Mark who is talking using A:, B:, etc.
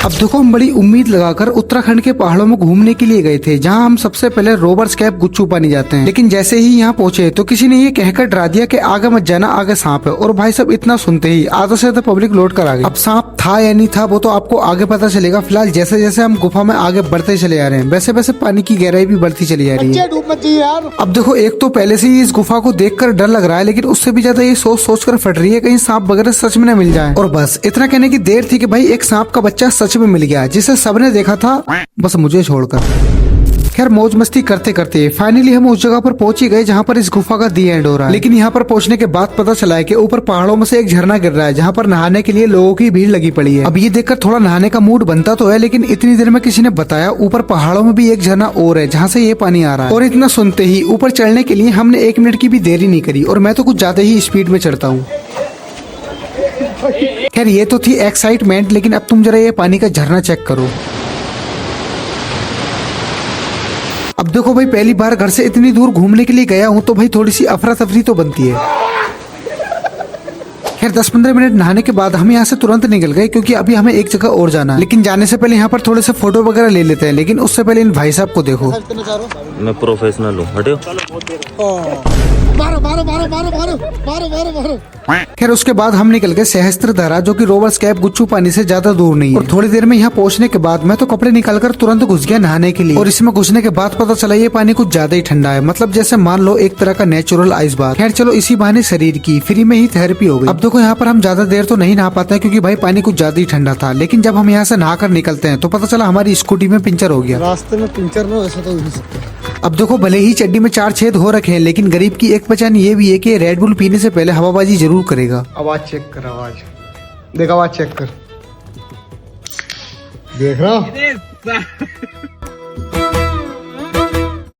A: अब देखो हम बड़ी उम्मीद लगाकर उत्तराखंड के पहाड़ों में घूमने के लिए गए थे, जहां हम सबसे पहले रोबर्स कैप गुच्चू पानी जाते हैं। लेकिन जैसे ही यहाँ पहुंचे तो किसी ने ये कहकर डरा दिया कि आगे मत जाना, आगे सांप है। और भाई सब इतना सुनते ही आधा से ज्यादा पब्लिक लौट कर आ गई। अब सांप था या नहीं था वो तो आपको आगे पता चलेगा। फिलहाल जैसे जैसे हम गुफा में आगे बढ़ते चले जा रहे हैं वैसे वैसे पानी की गहराई भी बढ़ती चली जा रही है। अब देखो एक तो पहले से ही इस गुफा को देखकर डर लग रहा है, लेकिन उससे भी ज्यादा ये सोच सोच कर फट रही है कहीं सांप वगैरह सच में न मिल जाए। और बस इतना कहने की देर थी कि भाई एक सांप का बच्चा सच में मिल गया, जिसे सबने देखा था बस मुझे छोड़कर। खैर मौज मस्ती करते करते फाइनली हम उस जगह पर पहुंच ही गए जहां पर इस गुफा का दी एंड हो रहा है। लेकिन यहाँ पर पहुंचने के बाद पता चला है कि ऊपर पहाड़ों में से एक झरना गिर रहा है, जहां पर नहाने के लिए लोगों की भीड़ लगी पड़ी है। अब ये देखकर थोड़ा नहाने का मूड बनता तो है, लेकिन इतनी देर में किसी ने बताया ऊपर पहाड़ों में भी एक झरना और है जहाँ से ये पानी आ रहा है। और इतना सुनते ही ऊपर चढ़ने के लिए हमने 1 मिनट की भी देरी नहीं करी, और मैं तो कुछ ज्यादा ही स्पीड में चढ़ता हूँ। खैर ये तो थी एक्साइटमेंट, लेकिन अब तुम जरा ये पानी का झरना चेक करो। अब देखो भाई पहली बार घर से इतनी दूर घूमने के लिए गया हूँ तो भाई थोड़ी सी अफरा तफरी तो बनती है। खैर 10-15 मिनट नहाने के बाद हम यहाँ से तुरंत निकल गए, क्योंकि अभी हमें एक जगह और जाना है। लेकिन जाने से पहले यहाँ पर थोड़े से फोटो वगैरह ले लेते हैं। लेकिन उससे पहले इन भाई साहब को देखो।
B: मैं प्रोफेशनल हूँ, हटियो।
A: खैर उसके बाद हम निकल गए सहस्त्रधारा, जो कि रोबर्स कैप गुच्चू पानी से ज्यादा दूर नहीं है। और थोड़ी देर में यहाँ पहुँचने के बाद मैं तो कपड़े निकालकर तुरंत घुस गया नहाने के लिए। और इसमें घुसने के बाद पता चला ये पानी कुछ ज्यादा ही ठंडा है, मतलब जैसे मान लो एक तरह का नेचुरल आइस बार। खैर चलो इसी बहाने शरीर की फ्री में ही थेरेपी हो गई। अब देखो यहाँ पर हम ज्यादा देर तो नहीं नहा पाते क्योंकि भाई पानी कुछ ज्यादा ही ठंडा था। लेकिन जब हम यहाँ से नहा कर निकलते हैं तो पता चला हमारी स्कूटी में पंचर हो गया।
C: रास्ते में पंचर ना ऐसा तो हो नहीं सकता।
A: अब देखो भले ही चड्डी में 4 छेद हो रखे हैं, लेकिन गरीब की एक पहचान ये भी है कि रेड बुल पीने से पहले हवाबाजी जरूर करेगा।
C: आवाज चेक कर, आवाज देख, आवाज चेक कर, देख रहा।